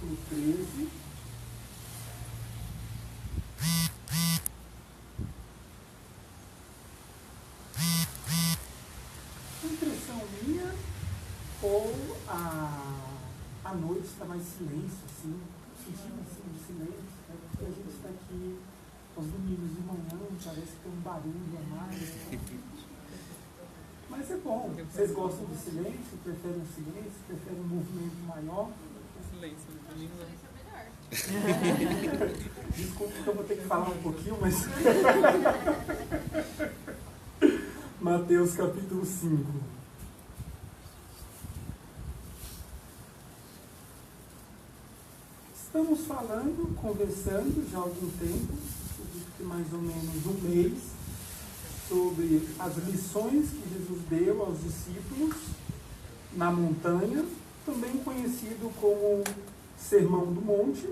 versículo 13. Impressão minha, ou a noite está mais silêncio, assim, sentindo assim, de silêncio, né? Porque a gente está aqui aos domingos de manhã, parece que tem um barulho a mais. Mas é bom. Vocês gostam do silêncio? Preferem o silêncio? Preferem um movimento maior? O silêncio, no domingo É melhor. Desculpa que eu vou ter que falar um pouquinho, mas... Mateus capítulo 5. Estamos falando, conversando já há algum tempo, acredito que mais ou menos um mês, sobre as lições que Jesus deu aos discípulos na montanha, também conhecido como Sermão do Monte.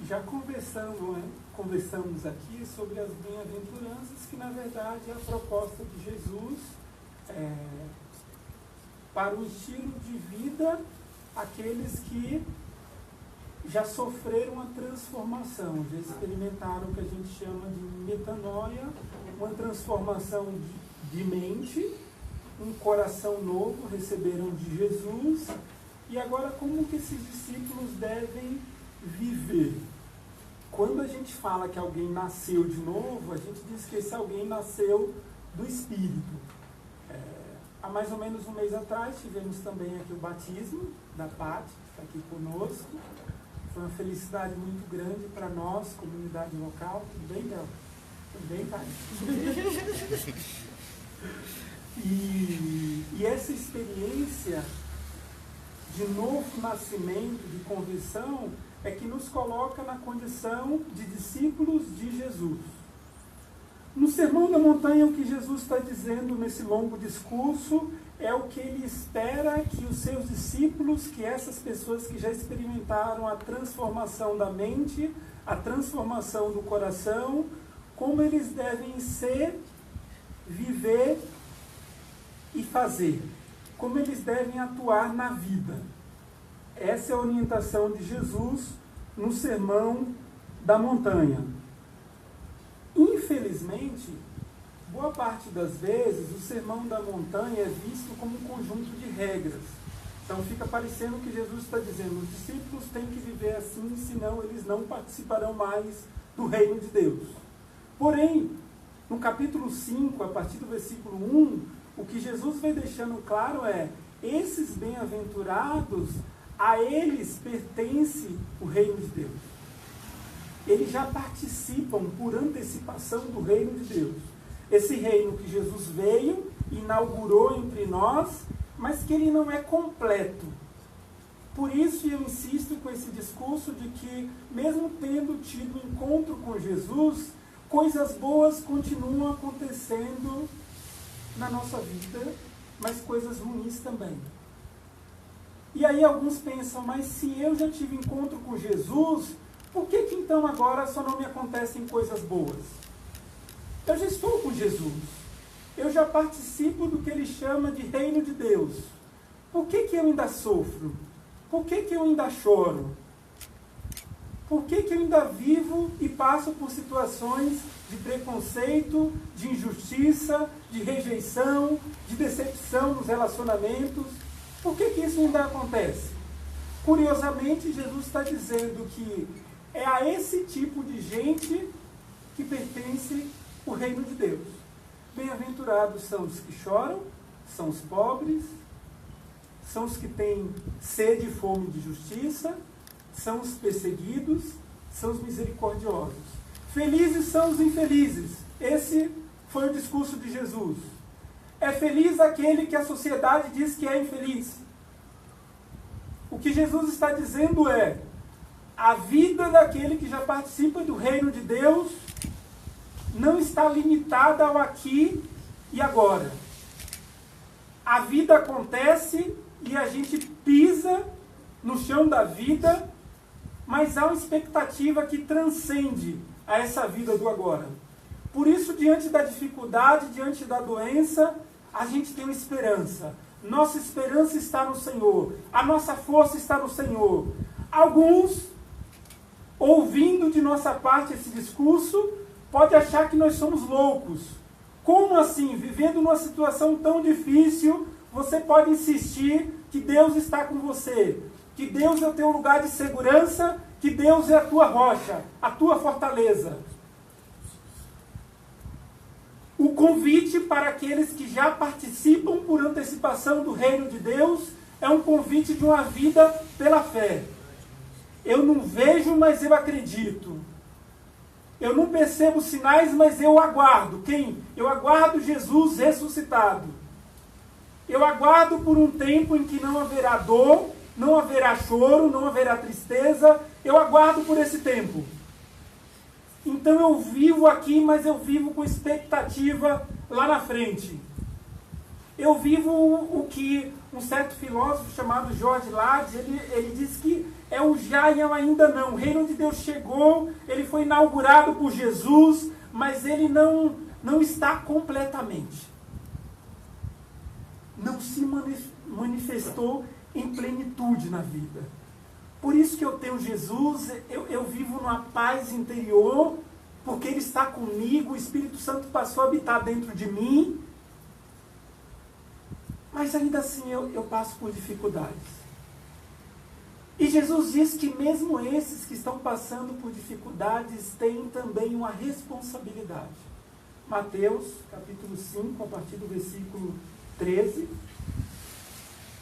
Já conversamos aqui sobre as bem-aventuranças, que na verdade é a proposta de Jesus para o estilo de vida aqueles que já sofreram a transformação, já experimentaram o que a gente chama de metanoia, uma transformação de mente, um coração novo, receberam de Jesus, e agora como que esses discípulos devem viver? Quando a gente fala que alguém nasceu de novo, a gente diz que esse alguém nasceu do Espírito. Há mais ou menos um mês atrás tivemos também aqui o batismo da Paty, que está aqui conosco. Foi uma felicidade muito grande para nós, comunidade local. Tudo bem, Del? Tudo bem, pai? E essa experiência de novo nascimento, de conversão, é que nos coloca na condição de discípulos de Jesus. No Sermão da Montanha, o que Jesus está dizendo nesse longo discurso é o que ele espera que os seus discípulos, que essas pessoas que já experimentaram a transformação da mente, a transformação do coração, como eles devem ser, viver e fazer, como eles devem atuar na vida. Essa é a orientação de Jesus no Sermão da Montanha. Infelizmente, boa parte das vezes, o Sermão da Montanha é visto como um conjunto de regras. Então fica parecendo que Jesus está dizendo, os discípulos têm que viver assim, senão eles não participarão mais do reino de Deus. Porém, no capítulo 5, a partir do versículo 1, o que Jesus vem deixando claro é, esses bem-aventurados, a eles pertence o reino de Deus. Eles já participam por antecipação do reino de Deus. Esse reino que Jesus veio, inaugurou entre nós, mas que ele não é completo. Por isso eu insisto com esse discurso de que, mesmo tendo tido encontro com Jesus, coisas boas continuam acontecendo na nossa vida, mas coisas ruins também. E aí alguns pensam, mas se eu já tive encontro com Jesus, por que então agora só não me acontecem coisas boas? Eu já estou com Jesus. Eu já participo do que ele chama de reino de Deus. Por que eu ainda sofro? Por que eu ainda choro? Por que eu ainda vivo e passo por situações de preconceito, de injustiça, de rejeição, de decepção nos relacionamentos? Por que isso ainda acontece? Curiosamente, Jesus está dizendo que é a esse tipo de gente que pertence o reino de Deus. Bem-aventurados são os que choram, são os pobres, são os que têm sede e fome de justiça, são os perseguidos, são os misericordiosos. Felizes são os infelizes. Esse foi o discurso de Jesus. É feliz aquele que a sociedade diz que é infeliz. O que Jesus está dizendo é, a vida daquele que já participa do reino de Deus não está limitada ao aqui e agora. A vida acontece e a gente pisa no chão da vida, mas há uma expectativa que transcende a essa vida do agora. Por isso, diante da dificuldade, diante da doença, a gente tem uma esperança. Nossa esperança está no Senhor. A nossa força está no Senhor. Alguns, ouvindo de nossa parte esse discurso, podem achar que nós somos loucos. Como assim? Vivendo numa situação tão difícil, você pode insistir que Deus está com você, que Deus é o teu lugar de segurança, que Deus é a tua rocha, a tua fortaleza. O convite para aqueles que já participam por antecipação do reino de Deus é um convite de uma vida pela fé. Eu não vejo, mas eu acredito. Eu não percebo sinais, mas eu aguardo. Quem? Eu aguardo Jesus ressuscitado. Eu aguardo por um tempo em que não haverá dor, não haverá choro, não haverá tristeza. Eu aguardo por esse tempo. Então eu vivo aqui, mas eu vivo com expectativa lá na frente. Eu vivo o que um certo filósofo chamado George Lade, ele diz que é o já e é o ainda não. O reino de Deus chegou, ele foi inaugurado por Jesus, mas ele não está completamente. Não se manifestou em plenitude na vida. Por isso que eu tenho Jesus, eu vivo numa paz interior, porque Ele está comigo, o Espírito Santo passou a habitar dentro de mim, mas ainda assim eu passo por dificuldades. E Jesus diz que mesmo esses que estão passando por dificuldades têm também uma responsabilidade. Mateus, capítulo 5, a partir do versículo 13,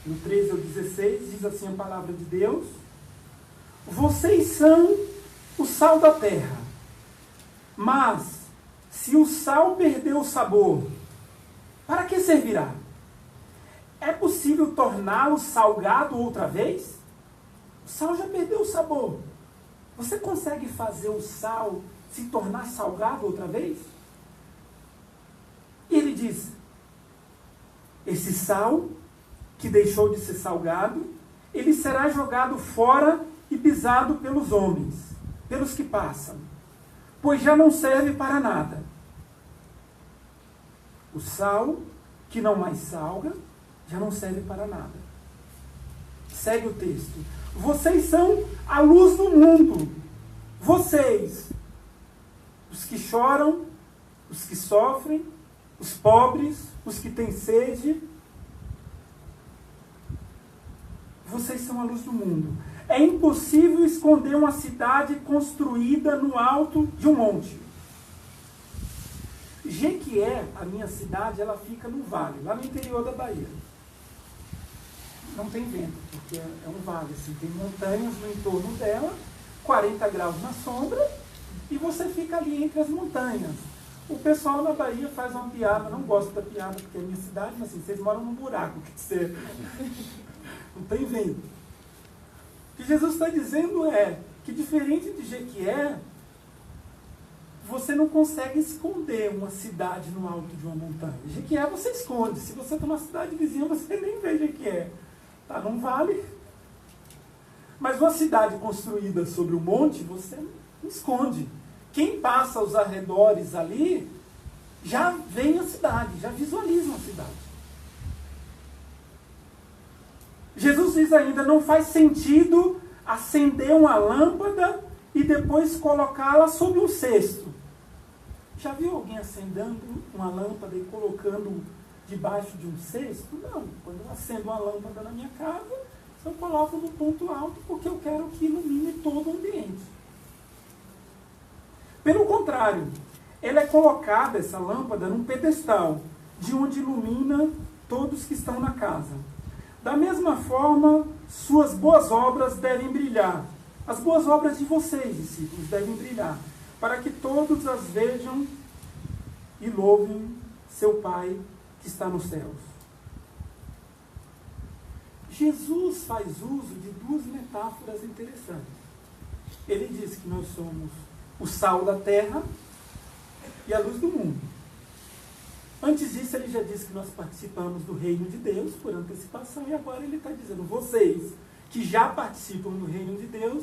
do 13 ao 16, diz assim a palavra de Deus: vocês são o sal da terra, mas se o sal perder o sabor, para que servirá? É possível torná-lo salgado outra vez? O sal já perdeu o sabor. Você consegue fazer o sal se tornar salgado outra vez? E ele diz: esse sal que deixou de ser salgado, ele será jogado fora e pisado pelos homens, pelos que passam, pois já não serve para nada. O sal, que não mais salga, já não serve para nada. Segue o texto. Vocês são a luz do mundo. Vocês, os que choram, os que sofrem, os pobres, os que têm sede, vocês são a luz do mundo. É impossível esconder uma cidade construída no alto de um monte. Jequié, a minha cidade, ela fica no vale, lá no interior da Bahia. Não tem vento, porque é um vale, assim, tem montanhas no entorno dela, 40 graus na sombra, e você fica ali entre as montanhas. O pessoal na Bahia faz uma piada, não gosto da piada porque é minha cidade, mas assim, vocês moram num buraco, que você não tem vento. O que Jesus está dizendo é que, diferente de Jequié, você não consegue esconder uma cidade no alto de uma montanha. Jequié você esconde. Se você está numa cidade vizinha, você nem vê Jequié. Está num vale. Mas uma cidade construída sobre um monte, você não esconde. Quem passa aos arredores ali, já vê a cidade, já visualiza a cidade. Jesus diz ainda, não faz sentido acender uma lâmpada e depois colocá-la sob um cesto. Já viu alguém acendendo uma lâmpada e colocando debaixo de um cesto? Não. Quando eu acendo uma lâmpada na minha casa, eu coloco no ponto alto porque eu quero que ilumine todo o ambiente. Pelo contrário, ela é colocada, essa lâmpada, num pedestal, de onde ilumina todos que estão na casa. Da mesma forma, suas boas obras devem brilhar. As boas obras de vocês, discípulos, devem brilhar, para que todos as vejam e louvem seu Pai que está nos céus. Jesus faz uso de duas metáforas interessantes. Ele diz que nós somos o sal da terra e a luz do mundo. Antes disso, ele já disse que nós participamos do reino de Deus por antecipação, e agora ele está dizendo, vocês que já participam do reino de Deus,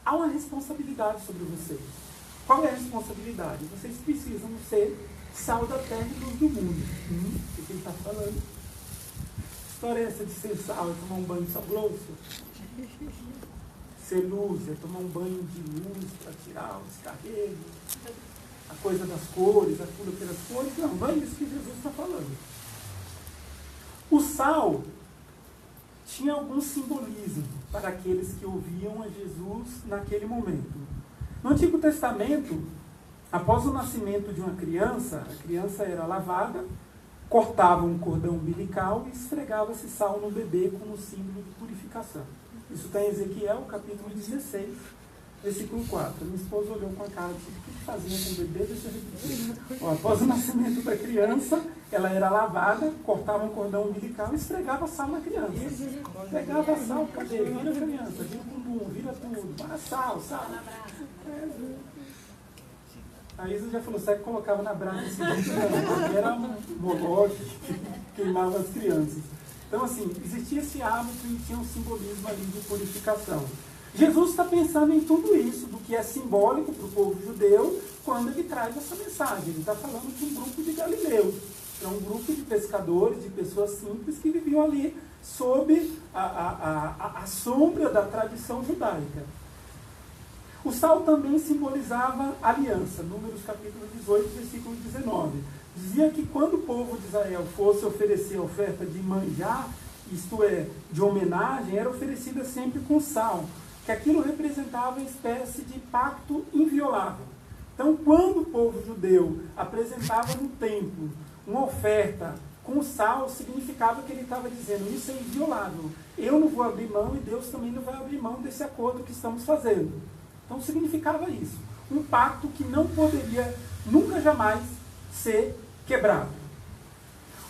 há uma responsabilidade sobre vocês. Qual é a responsabilidade? Vocês precisam ser sal da terra e luz do mundo. O que ele está falando? história é essa de ser sal, é tomar um banho de sal grosso? Ser luz, é tomar um banho de luz para tirar o descarrego, a coisa das cores, a cura pelas cores? Não é isso que Jesus está falando. O sal tinha algum simbolismo para aqueles que ouviam a Jesus naquele momento. No Antigo Testamento, após o nascimento de uma criança, a criança era lavada, cortava um cordão umbilical e esfregava-se sal no bebê como símbolo de purificação. Isso está em Ezequiel, capítulo 16, versículo 4. Minha esposa olhou com a cara, tipo, o que fazia com o bebê? Deixa eu repetir. Após o nascimento da criança, ela era lavada, cortava um cordão umbilical e esfregava sal na criança. Esfregava sal, cadê? Vira a criança, vira o bumbum, vira tudo. Ah, sal. A Isa já falou, sabe que colocava na brasa assim, porque era um molote que queimava as crianças. Então, assim, existia esse hábito e tinha um simbolismo ali de purificação. Jesus está pensando em tudo isso, do que é simbólico para o povo judeu, quando ele traz essa mensagem. Ele está falando de um grupo de galileus, é um grupo de pescadores, de pessoas simples que viviam ali sob a sombra da tradição judaica. O sal também simbolizava aliança. Números capítulo 18, versículo 19. Dizia que quando o povo de Israel fosse oferecer a oferta de manjar, isto é, de homenagem, era oferecida sempre com sal, que aquilo representava uma espécie de pacto inviolável. Então, quando o povo judeu apresentava no templo uma oferta com sal, significava que ele estava dizendo, isso é inviolável. Eu não vou abrir mão e Deus também não vai abrir mão desse acordo que estamos fazendo. Então significava isso, um pacto que não poderia nunca jamais ser quebrado.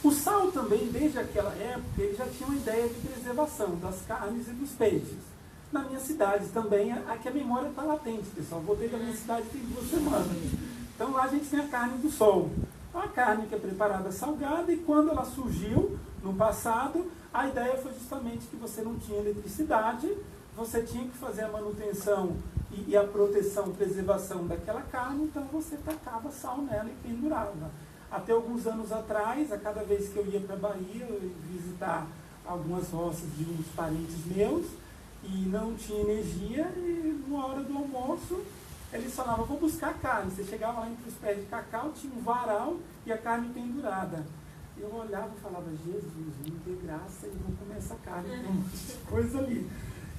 O sal também, desde aquela época, ele já tinha uma ideia de preservação das carnes e dos peixes. Na minha cidade também, aqui a memória está latente, pessoal. Voltei da minha cidade tem 2 semanas. Então lá a gente tem a carne do sol. A carne que é preparada salgada, e quando ela surgiu no passado, a ideia foi justamente que você não tinha eletricidade, você tinha que fazer a manutenção e a proteção, preservação daquela carne, então você tacava sal nela e pendurava. Até alguns anos atrás, a cada vez que eu ia para a Bahia, eu ia visitar algumas roças de uns parentes meus, e não tinha energia, e na hora do almoço, eles falavam, vou buscar carne. Você chegava lá entre os pés de cacau, tinha um varal e a carne pendurada. Eu olhava e falava, Jesus, me dê graça e vou comer essa carne, tem um monte de coisa ali.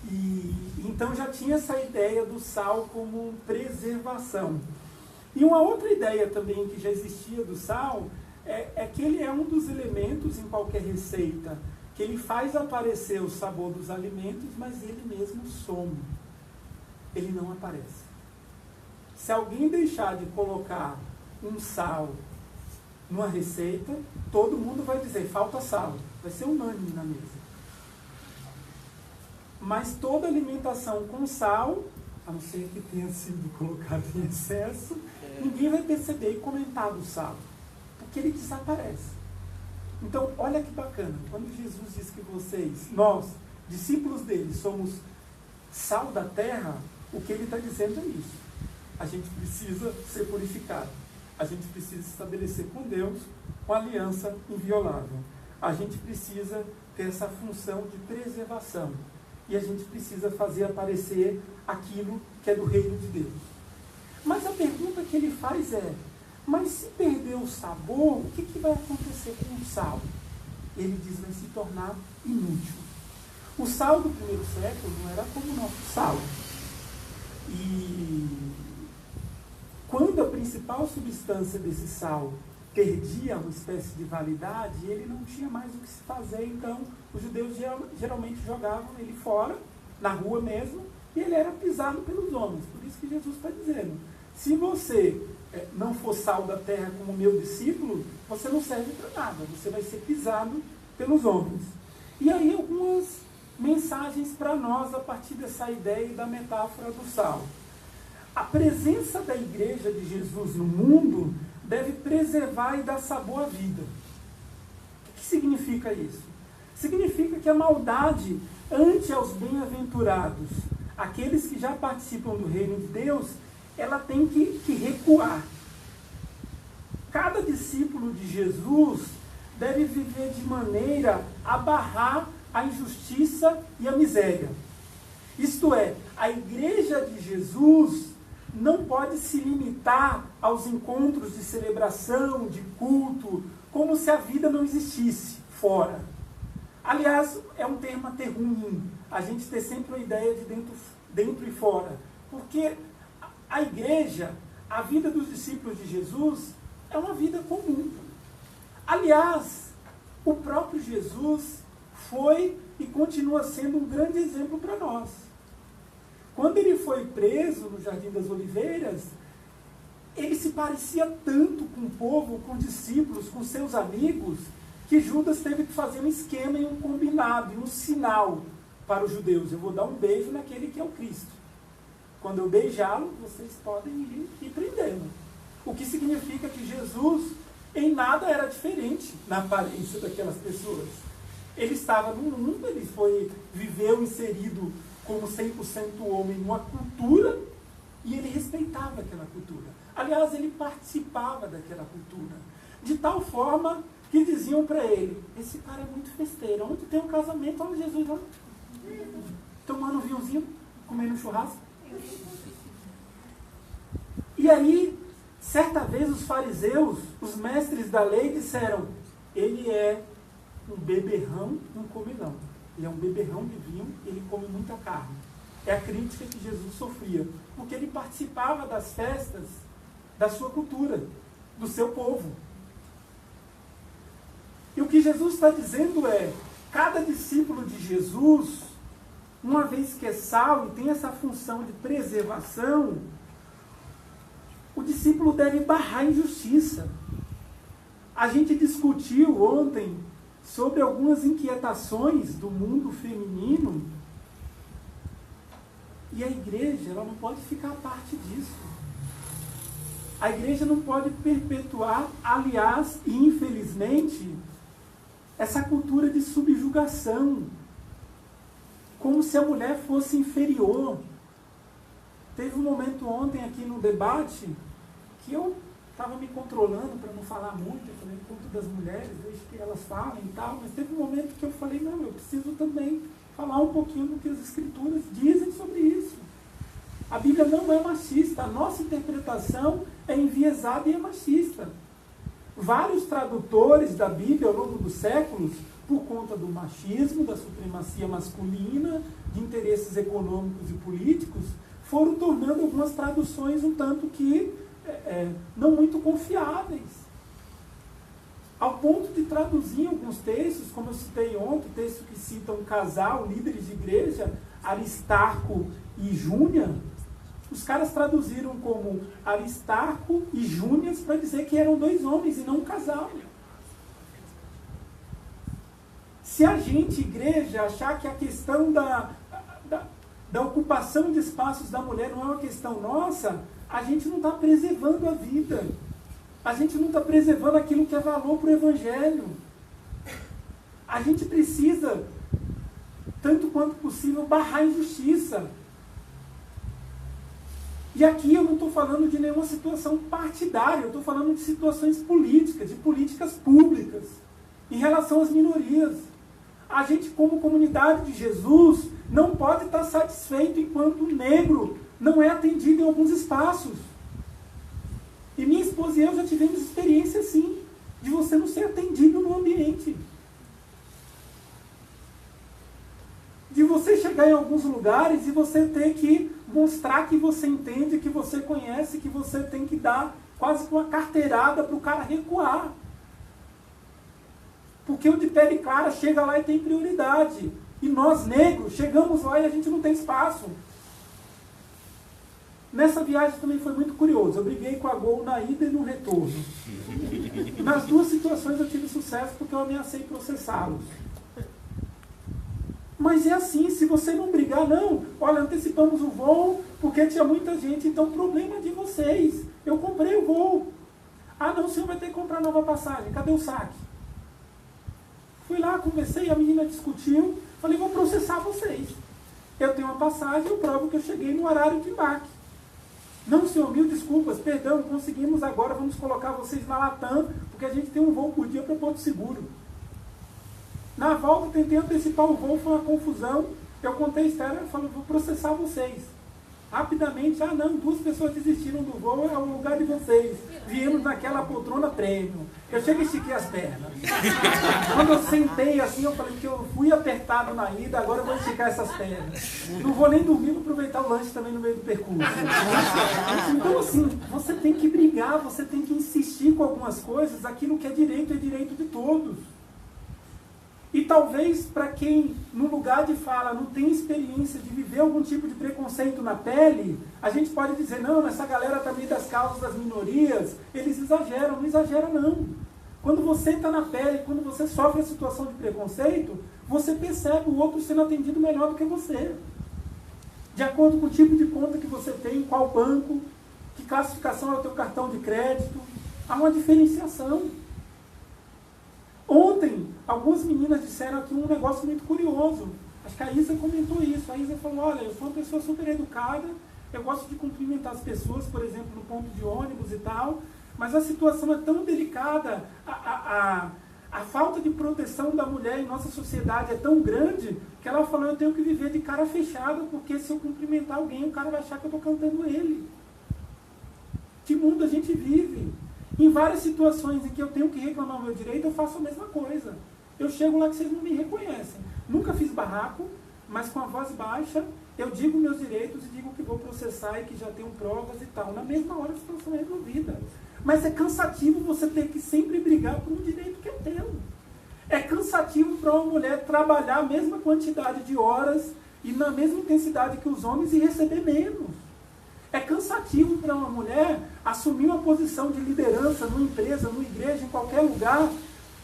E então já tinha essa ideia do sal como preservação. E uma outra ideia também que já existia do sal é que ele é um dos elementos em qualquer receita, que ele faz aparecer o sabor dos alimentos, mas ele mesmo some. Ele não aparece. Se alguém deixar de colocar um sal numa receita, todo mundo vai dizer, falta sal. Vai ser unânime na mesa. Mas toda alimentação com sal, a não ser que tenha sido colocado em excesso, ninguém vai perceber e comentar do sal, porque ele desaparece. Então, olha que bacana, quando Jesus diz que nós, discípulos dele, somos sal da terra, o que ele está dizendo é isso. A gente precisa ser purificado, a gente precisa estabelecer com Deus uma aliança inviolável. A gente precisa ter essa função de preservação. E a gente precisa fazer aparecer aquilo que é do reino de Deus. Mas a pergunta que ele faz é, mas se perder o sabor, o que vai acontecer com o sal? Ele diz, vai se tornar inútil. O sal do primeiro século não era como o nosso sal. E quando a principal substância desse sal perdia uma espécie de validade, ele não tinha mais o que se fazer, então os judeus geralmente jogavam ele fora, na rua mesmo, e ele era pisado pelos homens. Por isso que Jesus está dizendo, se você não for sal da terra como meu discípulo, você não serve para nada, você vai ser pisado pelos homens. E aí algumas mensagens para nós a partir dessa ideia e da metáfora do sal. A presença da igreja de Jesus no mundo deve preservar e dar sabor à vida. O que significa isso? Significa que a maldade ante aos bem-aventurados, aqueles que já participam do reino de Deus, ela tem que recuar. Cada discípulo de Jesus deve viver de maneira a barrar a injustiça e a miséria. Isto é, a igreja de Jesus não pode se limitar aos encontros de celebração, de culto, como se a vida não existisse fora. Aliás, é um termo até ruim, a gente ter sempre uma ideia de dentro e fora. Porque a igreja, a vida dos discípulos de Jesus, é uma vida comum. Aliás, o próprio Jesus foi e continua sendo um grande exemplo para nós. Quando ele foi preso no Jardim das Oliveiras, ele se parecia tanto com o povo, com os discípulos, com seus amigos, que Judas teve que fazer um esquema e um combinado, e um sinal para os judeus. Eu vou dar um beijo naquele que é o Cristo. Quando eu beijá-lo, vocês podem ir e prendê-lo. O que significa que Jesus em nada era diferente na aparência daquelas pessoas. Ele estava no mundo, ele viveu inserido como 100% homem numa cultura, e ele respeitava aquela cultura. Aliás, ele participava daquela cultura. De tal forma que diziam para ele, esse cara é muito festeiro, onde tem um casamento, olha Jesus lá, tomando um vinhozinho, comendo um churrasco. E aí, certa vez os fariseus, os mestres da lei, disseram, ele é um beberrão, não come não. Ele é um beberrão de vinho, ele come muita carne. É a crítica que Jesus sofria, porque ele participava das festas da sua cultura, do seu povo. E o que Jesus está dizendo é, cada discípulo de Jesus, uma vez que é sal e tem essa função de preservação, o discípulo deve barrar a injustiça. A gente discutiu ontem sobre algumas inquietações do mundo feminino, e a igreja ela não pode ficar à parte disso. A igreja não pode perpetuar, aliás, e infelizmente, essa cultura de subjugação, como se a mulher fosse inferior. Teve um momento ontem aqui no debate que eu estava me controlando para não falar muito. Eu falei, enquanto das mulheres, deixe que elas falem e tal. Mas teve um momento que eu falei, não, eu preciso também falar um pouquinho do que as escrituras dizem sobre isso. A Bíblia não é machista. A nossa interpretação é enviesada e é machista. Vários tradutores da Bíblia ao longo dos séculos, por conta do machismo, da supremacia masculina, de interesses econômicos e políticos, foram tornando algumas traduções um tanto que não muito confiáveis. Ao ponto de traduzir alguns textos, como eu citei ontem, texto que cita um casal, líderes de igreja, Aristarco e Júnia, os caras traduziram como Aristarco e Júnias para dizer que eram dois homens e não um casal. Se a gente, igreja, achar que a questão da ocupação de espaços da mulher não é uma questão nossa, a gente não está preservando a vida. A gente não está preservando aquilo que é valor para o Evangelho. A gente precisa, tanto quanto possível, barrar a injustiça. E aqui eu não estou falando de nenhuma situação partidária, eu estou falando de situações políticas, de políticas públicas, em relação às minorias. A gente, como comunidade de Jesus, não pode estar satisfeito enquanto o negro não é atendido em alguns espaços. E minha esposa e eu já tivemos experiência assim, de você não ser atendido no ambiente. De você chegar em alguns lugares e você ter que mostrar que você entende, que você conhece, que você tem que dar quase que uma carteirada para o cara recuar. Porque o de pele clara chega lá e tem prioridade. E nós, negros, chegamos lá e a gente não tem espaço. Nessa viagem também foi muito curioso. Eu briguei com a Gol na ida e no retorno. Nas duas situações eu tive sucesso porque eu ameacei processá-los. Mas é assim, se você não brigar, não, olha, antecipamos o voo porque tinha muita gente, então o problema é de vocês. Eu comprei o voo. Ah, não, o senhor vai ter que comprar nova passagem. Cadê o saque? Fui lá, conversei, a menina discutiu, falei, vou processar vocês. Eu tenho uma passagem, eu provo que eu cheguei no horário de embarque. Não, senhor, mil desculpas, perdão, conseguimos agora, vvamos colocar vocês na Latam, porque a gente tem um voo por dia para Porto Seguro. Na volta, tentei antecipar o voo, foi uma confusão. Eu contei a história, eu falei, vou processar vocês. Rapidamente, não, 2 pessoas desistiram do voo, é o lugar de vocês. Viemos naquela poltrona prêmio. Eu chego e estiquei as pernas. Quando eu sentei assim, eu falei que eu fui apertado na ida, agora eu vou esticar essas pernas. Não vou nem dormir, vou aproveitar o lanche também no meio do percurso. Então assim, você tem que brigar, você tem que insistir com algumas coisas, aquilo que é direito de todos. E talvez para quem, no lugar de fala, não tem experiência de viver algum tipo de preconceito na pele, a gente pode dizer, não, essa galera também das causas das minorias, eles exageram. Não exagera não. Quando você está na pele, quando você sofre a situação de preconceito, você percebe o outro sendo atendido melhor do que você. De acordo com o tipo de conta que você tem, qual banco, que classificação é o teu cartão de crédito, há uma diferenciação. Ontem, algumas meninas disseram aqui um negócio muito curioso. Acho que a Isa comentou isso. A Isa falou, olha, eu sou uma pessoa super educada, eu gosto de cumprimentar as pessoas, por exemplo, no ponto de ônibus e tal, mas a situação é tão delicada, a falta de proteção da mulher em nossa sociedade é tão grande, que ela falou, eu tenho que viver de cara fechada, porque se eu cumprimentar alguém, o cara vai achar que eu estou cantando ele. Que mundo a gente vive? Em várias situações em que eu tenho que reclamar o meu direito, eu faço a mesma coisa. Eu chego lá que vocês não me reconhecem. Nunca fiz barraco, mas com a voz baixa, eu digo meus direitos e digo que vou processar e que já tenho provas e tal. Na mesma hora a situação é resolvida. Mas é cansativo você ter que sempre brigar por um direito que é teu. É cansativo para uma mulher trabalhar a mesma quantidade de horas e na mesma intensidade que os homens e receber menos. É cansativo para uma mulher assumir uma posição de liderança numa empresa, numa igreja, em qualquer lugar,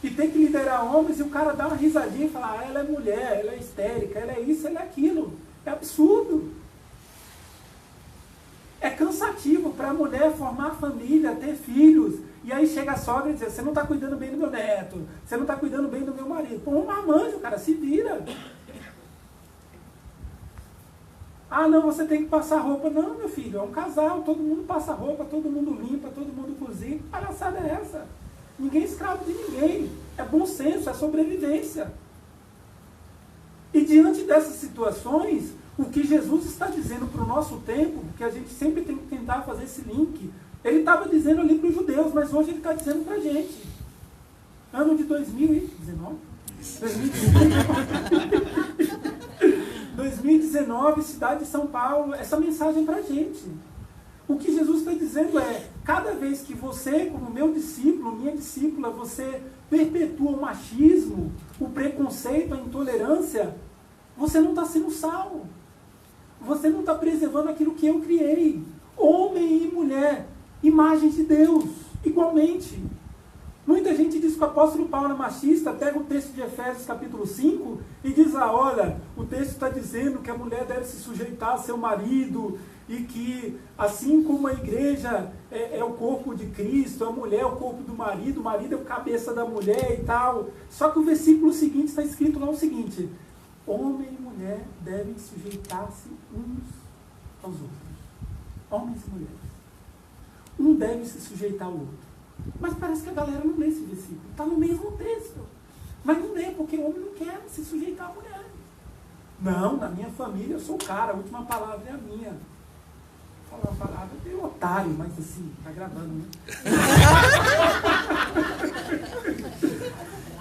e ter que liderar homens e o cara dá uma risadinha e falar, ela é mulher, ela é histérica, ela é isso, ela é aquilo. É absurdo. É cansativo para a mulher formar família, ter filhos, e aí chega a sogra e diz, você não está cuidando bem do meu neto, você não está cuidando bem do meu marido. Pô, um marmanjo, cara, se vira. Não, você tem que passar roupa. Não, meu filho, é um casal, todo mundo passa roupa, todo mundo limpa, todo mundo cozinha. Que palhaçada é essa? Ninguém é escravo de ninguém. É bom senso, é sobrevivência. E diante dessas situações, o que Jesus está dizendo para o nosso tempo, que a gente sempre tem que tentar fazer esse link, ele estava dizendo ali para os judeus, mas hoje ele está dizendo para a gente. Ano de 2019? 2019, cidade de São Paulo, essa mensagem para a gente. O que Jesus está dizendo é, cada vez que você, como meu discípulo, minha discípula, você perpetua o machismo, o preconceito, a intolerância, você não está sendo salvo. Você não está preservando aquilo que eu criei. Homem e mulher, imagens de Deus, igualmente. Muita gente diz que o apóstolo Paulo é machista, pega o texto de Efésios capítulo 5 e diz lá, olha, o texto está dizendo que a mulher deve se sujeitar ao seu marido e que assim como a igreja é o corpo de Cristo, a mulher é o corpo do marido, o marido é o cabeça da mulher e tal. Só que o versículo seguinte está escrito lá o seguinte, homem e mulher devem sujeitar-se uns aos outros. Homens e mulheres. Um deve se sujeitar ao outro. Mas parece que a galera não lê esse versículo. Está no mesmo texto. Mas não lê, porque o homem não quer se sujeitar à mulher. Não, na minha família eu sou o cara, a última palavra é a minha. Vou falar uma palavra meio otário, mas assim, está gravando, né?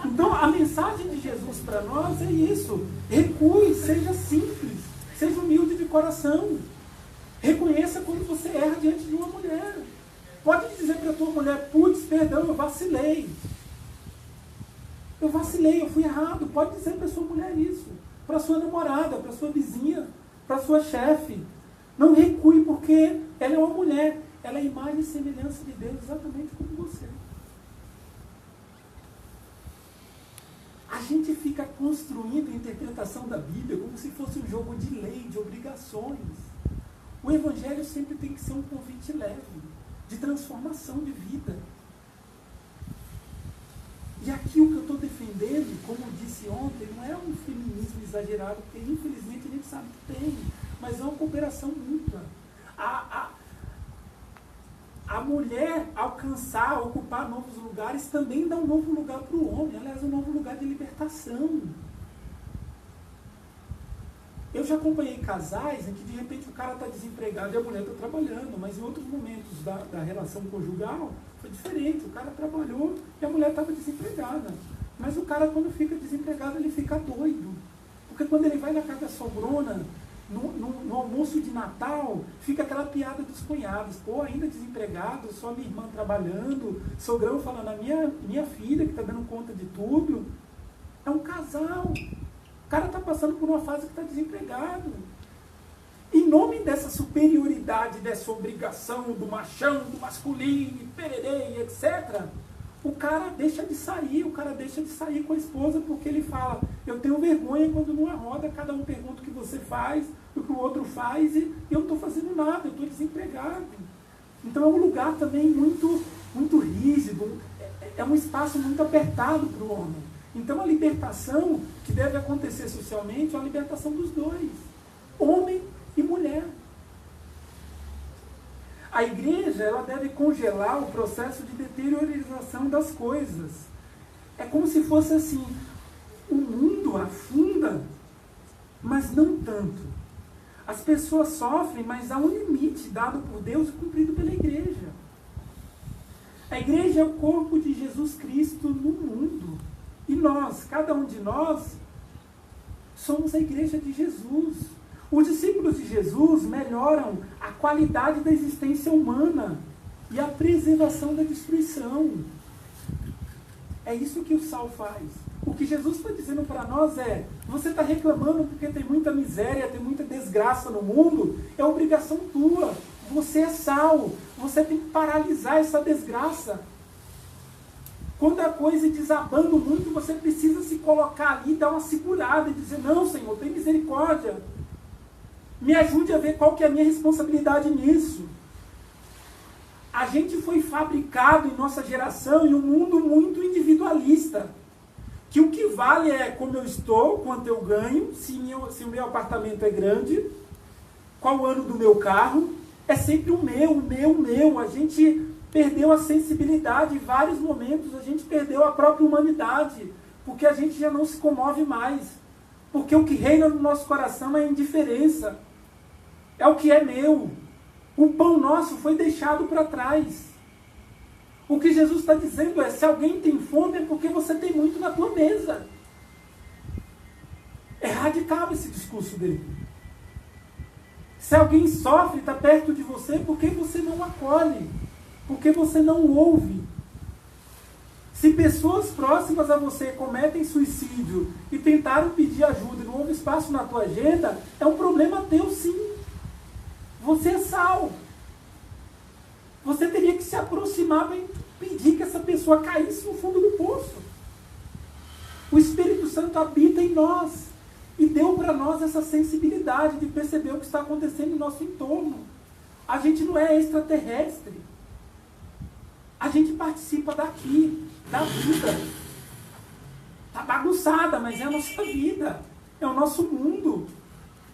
Então a mensagem de Jesus para nós é isso. Recue, seja simples, seja humilde de coração. Reconheça quando você erra diante de uma mulher. Pode dizer para a tua mulher, putz, perdão, eu vacilei. Eu fui errado. Pode dizer para a sua mulher isso. Para a sua namorada, para a sua vizinha, para a sua chefe. Não recue porque ela é uma mulher. Ela é imagem e semelhança de Deus, exatamente como você. A gente fica construindo a interpretação da Bíblia como se fosse um jogo de lei, de obrigações. O Evangelho sempre tem que ser um convite leve, de transformação de vida. E aqui o que eu estou defendendo, como eu disse ontem, não é um feminismo exagerado, porque infelizmente a gente sabe que tem, mas é uma cooperação mútua. a mulher alcançar, ocupar novos lugares, também dá um novo lugar para o homem. Aliás, um novo lugar de libertação. Eu já acompanhei casais em que de repente o cara está desempregado e a mulher está trabalhando, mas em outros momentos da relação conjugal foi diferente. O cara trabalhou e a mulher estava desempregada. Mas o cara, quando fica desempregado, ele fica doido. Porque quando ele vai na casa da sogrona, no almoço de Natal, fica aquela piada dos cunhados. Pô, ainda desempregado, só minha irmã trabalhando, sogrão falando, a minha filha que está dando conta de tudo. É um casal. O cara está passando por uma fase que está desempregado. Em nome dessa superioridade, dessa obrigação do machão, do masculino, pererei, etc., o cara deixa de sair com a esposa porque ele fala, eu tenho vergonha quando numa roda cada um pergunta o que você faz, o que o outro faz, e eu não estou fazendo nada, eu estou desempregado. Então é um lugar também muito, muito rígido, é um espaço muito apertado para o homem. Então a libertação que deve acontecer socialmente é a libertação dos dois, homem e mulher. A igreja, ela deve congelar o processo de deteriorização das coisas. É como se fosse assim, o mundo afunda, mas não tanto. As pessoas sofrem, mas há um limite dado por Deus e cumprido pela igreja. A igreja é o corpo de Jesus Cristo no mundo. E nós, cada um de nós, somos a igreja de Jesus. Os discípulos de Jesus melhoram a qualidade da existência humana e a preservação da destruição. É isso que o sal faz. O que Jesus está dizendo para nós é, você está reclamando porque tem muita miséria, tem muita desgraça no mundo, é obrigação tua. Você é sal, você tem que paralisar essa desgraça. Quando a coisa é desabando muito, você precisa se colocar ali, dar uma segurada e dizer, não, Senhor, tem misericórdia. Me ajude a ver qual que é a minha responsabilidade nisso. A gente foi fabricado em nossa geração em um mundo muito individualista. Que o que vale é como eu estou, quanto eu ganho, se o meu apartamento é grande, qual o ano do meu carro. É sempre o meu. A gente perdeu a sensibilidade em vários momentos, a gente perdeu a própria humanidade, porque a gente já não se comove mais. Porque o que reina no nosso coração é a indiferença. É o que é meu. O pão nosso foi deixado para trás. O que Jesus está dizendo é, se alguém tem fome é porque você tem muito na tua mesa. É radical esse discurso dele. Se alguém sofre, está perto de você, por que você não acolhe? Por que você não ouve? Se pessoas próximas a você cometem suicídio e tentaram pedir ajuda e não houve espaço na tua agenda, é um problema teu sim. Você é sal. Você teria que se aproximar para impedir que essa pessoa caísse no fundo do poço. O Espírito Santo habita em nós e deu para nós essa sensibilidade de perceber o que está acontecendo no nosso entorno. A gente não é extraterrestre. A gente participa daqui, da vida. Está bagunçada, mas é a nossa vida. É o nosso mundo.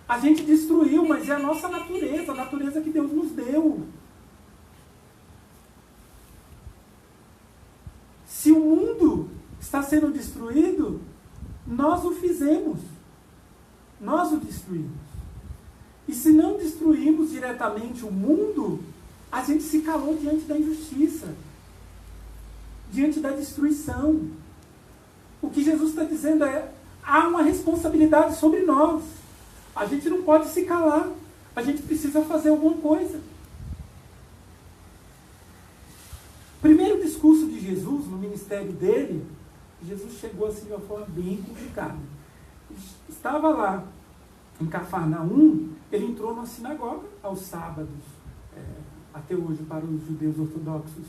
A gente destruiu, mas é a nossa natureza, a natureza que Deus nos deu. Se o mundo está sendo destruído, nós o fizemos. Nós o destruímos. E se não destruímos diretamente o mundo, a gente se calou diante da injustiça, diante da destruição. O que Jesus está dizendo é, há uma responsabilidade sobre nós. A gente não pode se calar. A gente precisa fazer alguma coisa. Primeiro discurso de Jesus, no ministério dele, Jesus chegou assim de uma forma bem complicada. Estava lá em Cafarnaum, ele entrou numa sinagoga aos sábados. Até hoje, para os judeus ortodoxos,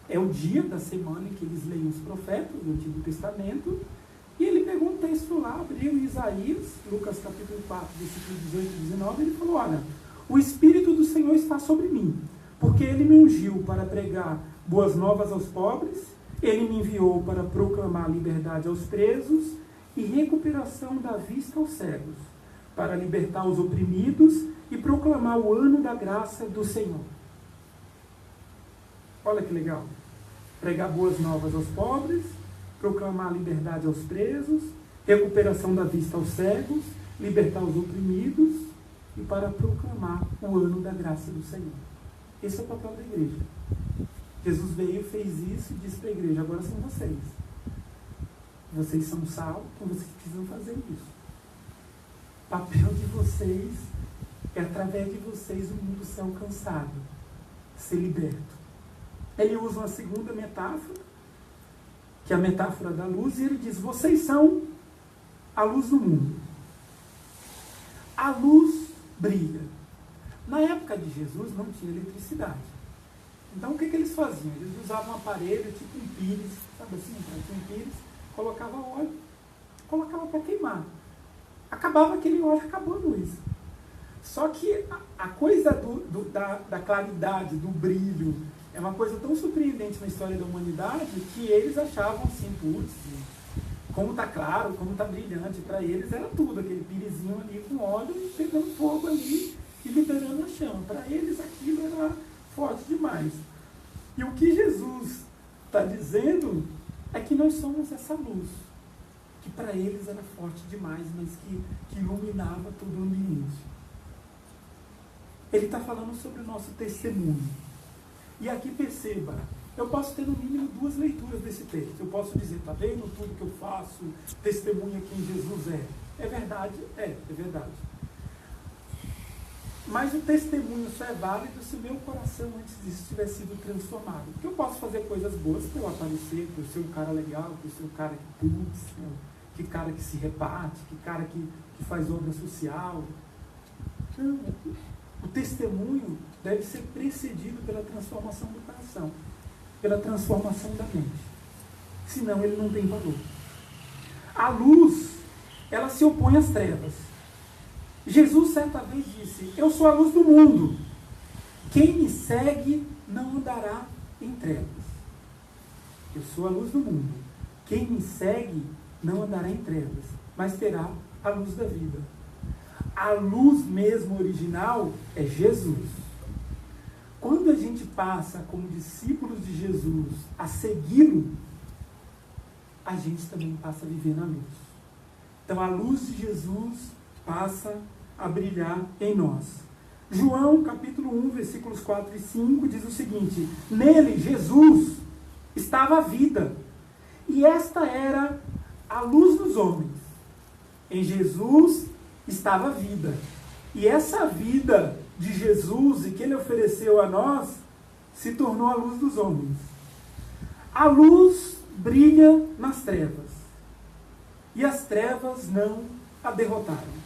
é o dia da semana em que eles leem os profetas do Antigo Testamento. E ele pegou um texto lá, abriu Isaías, Lucas capítulo 4, versículo 18 e 19, ele falou, olha, o Espírito do Senhor está sobre mim, porque ele me ungiu para pregar boas novas aos pobres, ele me enviou para proclamar liberdade aos presos e recuperação da vista aos cegos, para libertar os oprimidos e proclamar o ano da graça do Senhor. Olha que legal. Pregar boas novas aos pobres, proclamar liberdade aos presos, recuperação da vista aos cegos, libertar os oprimidos e para proclamar o ano da graça do Senhor. Esse é o papel da igreja. Jesus veio, fez isso e disse para a igreja: agora são vocês. Vocês são sal, então vocês precisam fazer isso. O papel de vocês é, através de vocês, o mundo ser alcançado, ser liberto. Ele usa uma segunda metáfora, que é a metáfora da luz, e ele diz: vocês são a luz do mundo. A luz brilha. Na época de Jesus não tinha eletricidade. Então o que eles faziam? Eles usavam um aparelho tipo um pires, sabe assim, um pires, colocava óleo, colocava para queimar. Acabava aquele óleo, acabou a luz. Só que a coisa da claridade, do brilho, é uma coisa tão surpreendente na história da humanidade que eles achavam assim, putz, como está claro, como está brilhante. Para eles era tudo, aquele pirizinho ali com óleo e pegando fogo ali e liberando a chama. Para eles aquilo era forte demais. E o que Jesus está dizendo é que nós somos essa luz, que para eles era forte demais, mas que iluminava todo o ambiente. Ele está falando sobre o nosso testemunho. E aqui perceba, eu posso ter no mínimo 2 leituras desse texto. Eu posso dizer: está vendo tudo que eu faço, testemunha quem Jesus é. É verdade? É verdade. Mas o testemunho só é válido se o meu coração antes disso tiver sido transformado. Porque eu posso fazer coisas boas para eu aparecer, para eu ser um cara legal, para eu ser um cara que putz, que cara que se reparte, que cara que faz obra social. Não, o testemunho deve ser precedido pela transformação do coração, pela transformação da mente. Senão ele não tem valor. A luz, ela se opõe às trevas. Jesus certa vez disse: eu sou a luz do mundo. Quem me segue não andará em trevas. Eu sou a luz do mundo. Quem me segue não andará em trevas, mas terá a luz da vida. A luz mesmo original é Jesus. Quando a gente passa como discípulos de Jesus a segui-lo, a gente também passa a viver na luz. Então a luz de Jesus passa a brilhar em nós. João capítulo 1, versículos 4 e 5 diz o seguinte: nele, Jesus, estava a vida, e esta era a luz dos homens. Em Jesus estava a vida. E essa vida de Jesus e que ele ofereceu a nós se tornou a luz dos homens. A luz brilha nas trevas e as trevas não a derrotaram.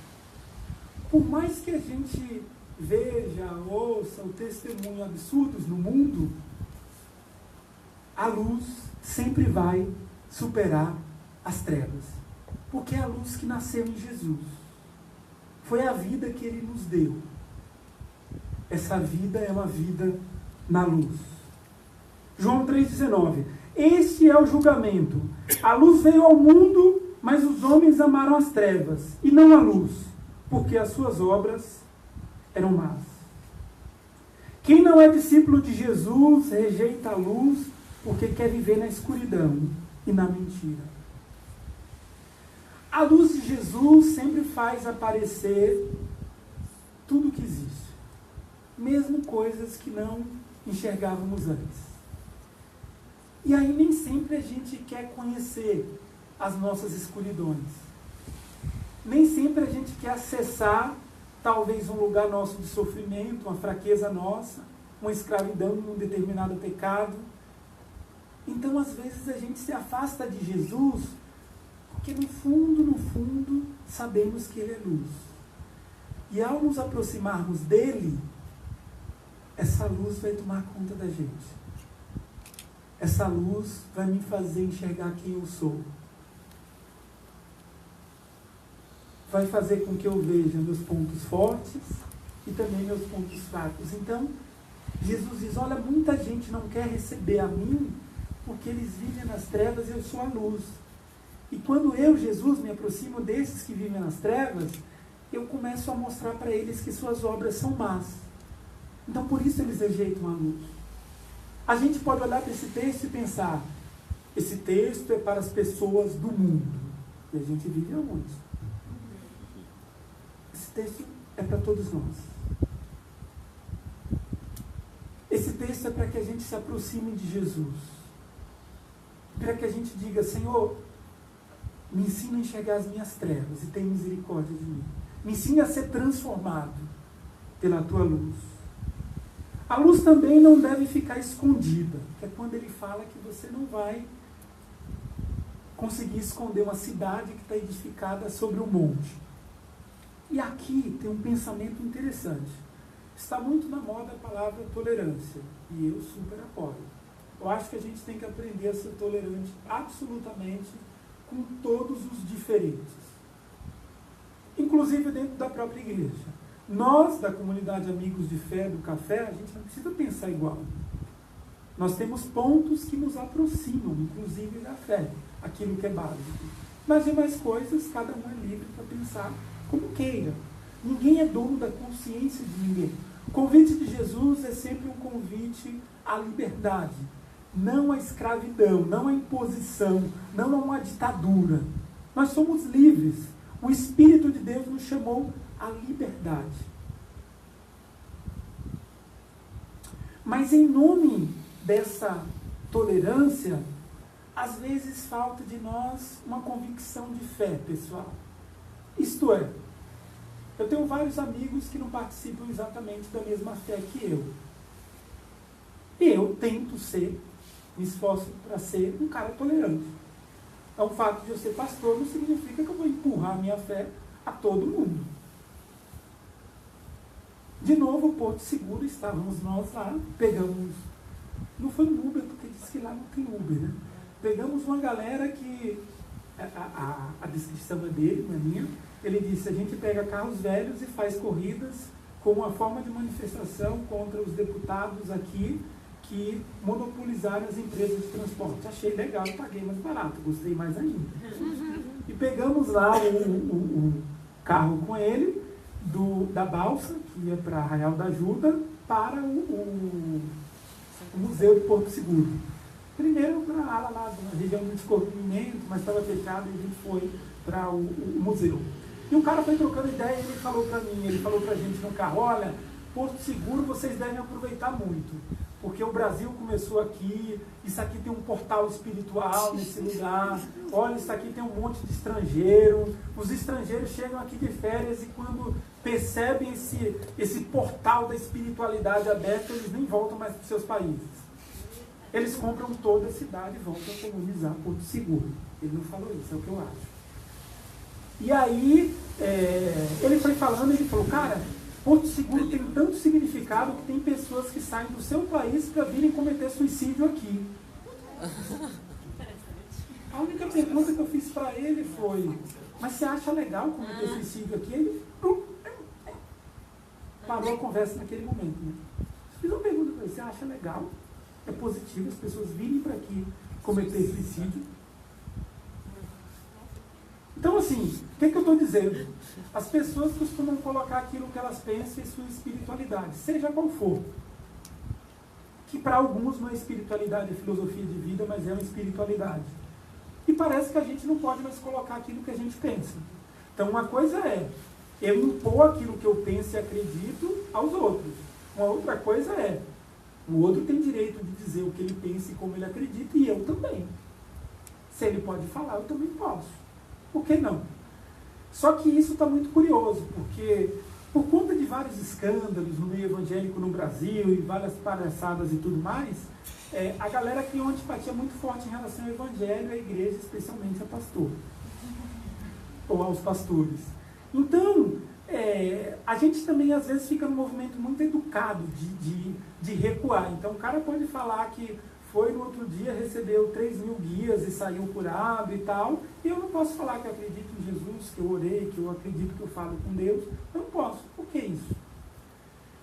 Por mais que a gente veja, ouça o testemunho absurdos no mundo, a luz sempre vai superar as trevas, porque é a luz que nasceu em Jesus. Foi a vida que ele nos deu. Essa vida é uma vida na luz. João 3,19. Este é o julgamento. A luz veio ao mundo, mas os homens amaram as trevas e não a luz, porque as suas obras eram más. Quem não é discípulo de Jesus rejeita a luz porque quer viver na escuridão e na mentira. A luz de Jesus sempre faz aparecer tudo que existe, mesmo coisas que não enxergávamos antes. E aí nem sempre a gente quer conhecer as nossas escuridões. Nem sempre a gente quer acessar talvez um lugar nosso de sofrimento, uma fraqueza nossa, uma escravidão num determinado pecado. Então, às vezes, a gente se afasta de Jesus porque no fundo, sabemos que Ele é luz. E ao nos aproximarmos dEle, essa luz vai tomar conta da gente. Essa luz vai me fazer enxergar quem eu sou. Vai fazer com que eu veja meus pontos fortes e também meus pontos fracos. Então, Jesus diz, olha, muita gente não quer receber a mim porque eles vivem nas trevas e eu sou a luz. E quando eu, Jesus, me aproximo desses que vivem nas trevas, eu começo a mostrar para eles que suas obras são más. Então, por isso eles rejeitam a luz. A gente pode olhar para esse texto e pensar, esse texto é para as pessoas do mundo. E a gente vive aonde? Esse texto é para todos nós. Esse texto é para que a gente se aproxime de Jesus. Para que a gente diga, Senhor, me ensina a enxergar as minhas trevas e tenha misericórdia de mim. Me ensina a ser transformado pela tua luz. A luz também não deve ficar escondida, que é quando ele fala que você não vai conseguir esconder uma cidade que está edificada sobre um monte. E aqui tem um pensamento interessante. Está muito na moda a palavra tolerância, e eu super apoio. Eu acho que a gente tem que aprender a ser tolerante absolutamente com todos os diferentes. Inclusive dentro da própria igreja. Nós, da comunidade Amigos de Fé, do Café, a gente não precisa pensar igual. Nós temos pontos que nos aproximam, inclusive da fé, aquilo que é básico. Mas demais coisas, cada um é livre para pensar como queira. Ninguém é dono da consciência de ninguém. O convite de Jesus é sempre um convite à liberdade, não à escravidão, não à imposição, não a uma ditadura. Nós somos livres. O Espírito de Deus nos chamou à liberdade. Mas em nome dessa tolerância, às vezes falta de nós uma convicção de fé, pessoal. Isto é, eu tenho vários amigos que não participam exatamente da mesma fé que eu. E eu tento ser, me esforço para ser um cara tolerante. Então, o fato de eu ser pastor não significa que eu vou empurrar a minha fé a todo mundo. De novo, Porto Seguro, estávamos nós lá, pegamos, não foi no Uber, porque disse que lá não tem Uber, né? Pegamos uma galera que, a descrição é dele, não é minha, ele disse, a gente pega carros velhos e faz corridas como uma forma de manifestação contra os deputados aqui que monopolizaram as empresas de transporte. Achei legal, paguei mais barato, gostei mais ainda. E pegamos lá o carro com ele, da balsa, que ia para Arraial da Ajuda, para o Museu de Porto Seguro. Primeiro para a ala lá, na região do descobrimento, mas estava fechado e a gente foi para o museu. E o cara foi trocando ideia e ele falou para mim, ele falou para a gente no carro, olha, Porto Seguro vocês devem aproveitar muito, porque o Brasil começou aqui, isso aqui tem um portal espiritual nesse lugar, olha, isso aqui tem um monte de estrangeiro, os estrangeiros chegam aqui de férias e quando percebem esse portal da espiritualidade aberto, eles nem voltam mais para os seus países. Eles compram toda a cidade e voltam a colonizar Porto Seguro. Ele não falou isso, é o que eu acho. E aí, ele foi falando, ele falou, cara, Porto Seguro tem tanto significado que tem pessoas que saem do seu país para virem cometer suicídio aqui. A única pergunta que eu fiz para ele foi, mas você acha legal cometer suicídio aqui? Ele parou a conversa naquele momento. Né? Fiz uma pergunta para ele, você acha legal? É positivo as pessoas virem para aqui cometer suicídio? Então, assim, o que eu estou dizendo? As pessoas costumam colocar aquilo que elas pensam em sua espiritualidade, seja qual for. Que para alguns não é espiritualidade, é filosofia de vida, mas é uma espiritualidade. E parece que a gente não pode mais colocar aquilo que a gente pensa. Então, uma coisa é eu impor aquilo que eu penso e acredito aos outros. Uma outra coisa é o outro tem direito de dizer o que ele pensa e como ele acredita, e eu também. Se ele pode falar, eu também posso. Por que não? Só que isso está muito curioso, porque por conta de vários escândalos no meio evangélico no Brasil e várias palhaçadas e tudo mais, a galera criou uma antipatia muito forte em relação ao evangelho e à igreja, especialmente a pastor. Ou aos pastores. Então, a gente também às vezes fica num movimento muito educado de recuar. Então o cara pode falar que foi no outro dia, recebeu 3.000 guias e saiu curado e tal, e eu não posso falar que eu acredito em Jesus, que eu orei, que eu acredito que eu falo com Deus. Eu não posso. Por que isso?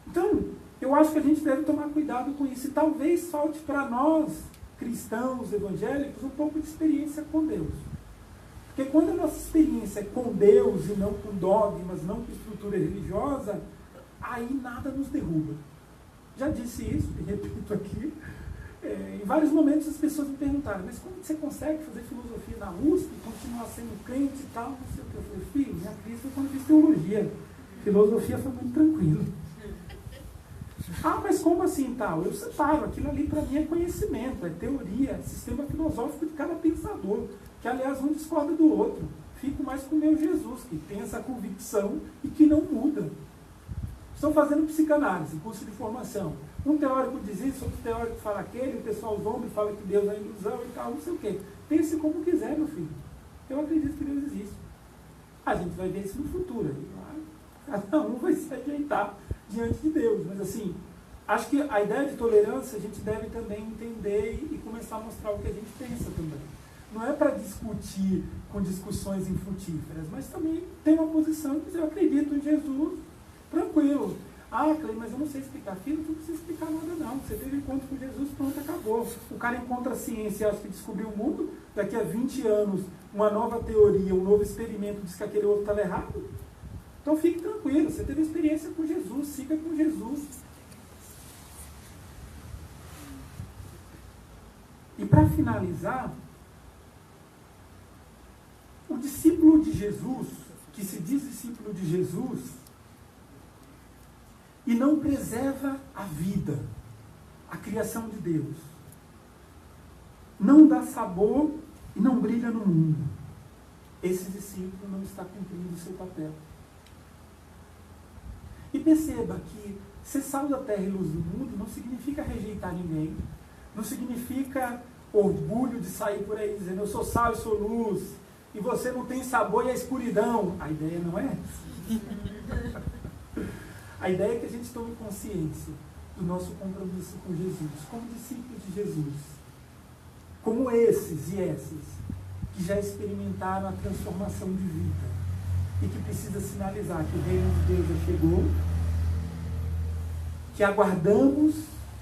Então, eu acho que a gente deve tomar cuidado com isso. E talvez falte para nós, cristãos, evangélicos, um pouco de experiência com Deus. Porque quando a nossa experiência é com Deus e não com dogmas, não com estrutura religiosa, aí nada nos derruba. Já disse isso, e repito aqui, Em vários momentos as pessoas me perguntaram, mas como você consegue fazer filosofia na USP, continuar sendo crente e tal, não sei o que. Eu falei, filho, minha crise foi quando eu fiz teologia. Filosofia foi muito tranquilo. Ah, mas como assim tal? Eu separo, aquilo ali para mim é conhecimento, é teoria, é sistema filosófico de cada pensador, que aliás um discorda do outro. Fico mais com o meu Jesus, que tem essa convicção e que não muda. Estão fazendo psicanálise, curso de formação. Um teórico diz isso, outro teórico fala aquele, o pessoal zomba e fala que Deus é ilusão e tal, não sei o quê. Pense como quiser, meu filho. Eu acredito que Deus existe. A gente vai ver isso no futuro. Cada um vai se ajeitar diante de Deus. Mas assim, acho que a ideia de tolerância a gente deve também entender e começar a mostrar o que a gente pensa também. Não é para discutir com discussões infrutíferas, mas também tem uma posição de dizer, eu acredito em Jesus, tranquilo. Ah, Clay, mas eu não sei explicar. Filho, não precisa explicar nada não. Você teve encontro com Jesus, pronto, acabou. O cara encontra a ciência e acha que descobriu o mundo, daqui a 20 anos, uma nova teoria, um novo experimento diz que aquele outro estava errado. Então fique tranquilo, você teve experiência com Jesus, siga com Jesus. E para finalizar, o discípulo de Jesus, que se diz discípulo de Jesus, e não preserva a vida, a criação de Deus, não dá sabor e não brilha no mundo, esse discípulo não está cumprindo o seu papel. E perceba que ser sal da terra e luz do mundo não significa rejeitar ninguém, não significa orgulho de sair por aí dizendo eu sou sal e sou luz, e você não tem sabor e é escuridão. A ideia não é essa. A ideia é que a gente tome consciência do nosso compromisso com Jesus, como discípulos de Jesus, como esses e essas que já experimentaram a transformação de vida e que precisa sinalizar que o reino de Deus já chegou, que aguardamos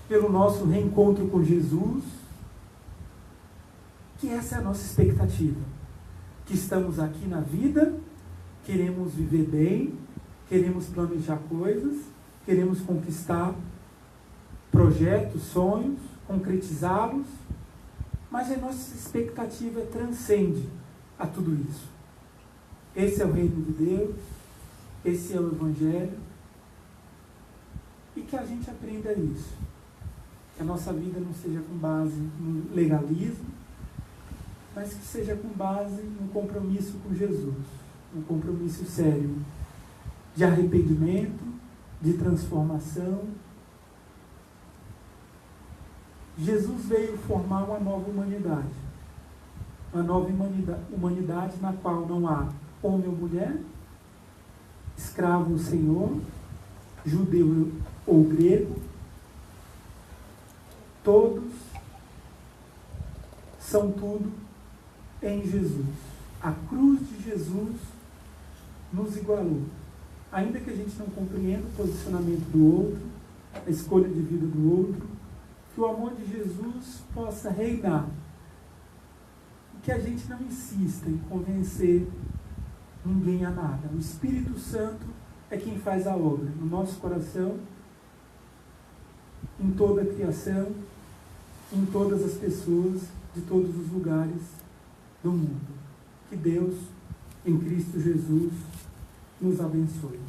pelo nosso reencontro com Jesus, que essa é a nossa expectativa, que estamos aqui na vida, queremos viver bem, queremos planejar coisas, queremos conquistar projetos, sonhos, concretizá-los, mas a nossa expectativa transcende a tudo isso. Esse é o reino de Deus, esse é o Evangelho, e que a gente aprenda isso. Que a nossa vida não seja com base no legalismo, mas que seja com base no compromisso com Jesus, um compromisso sério, de arrependimento, de transformação. Jesus veio formar uma nova humanidade na qual não há homem ou mulher, escravo ou senhor, judeu ou grego, todos são tudo em Jesus. A cruz de Jesus nos igualou. Ainda que a gente não compreenda o posicionamento do outro, a escolha de vida do outro, que o amor de Jesus possa reinar. E que a gente não insista em convencer ninguém a nada. O Espírito Santo é quem faz a obra no nosso coração, em toda a criação, em todas as pessoas, de todos os lugares do mundo. Que Deus, em Cristo Jesus, nos abençoe.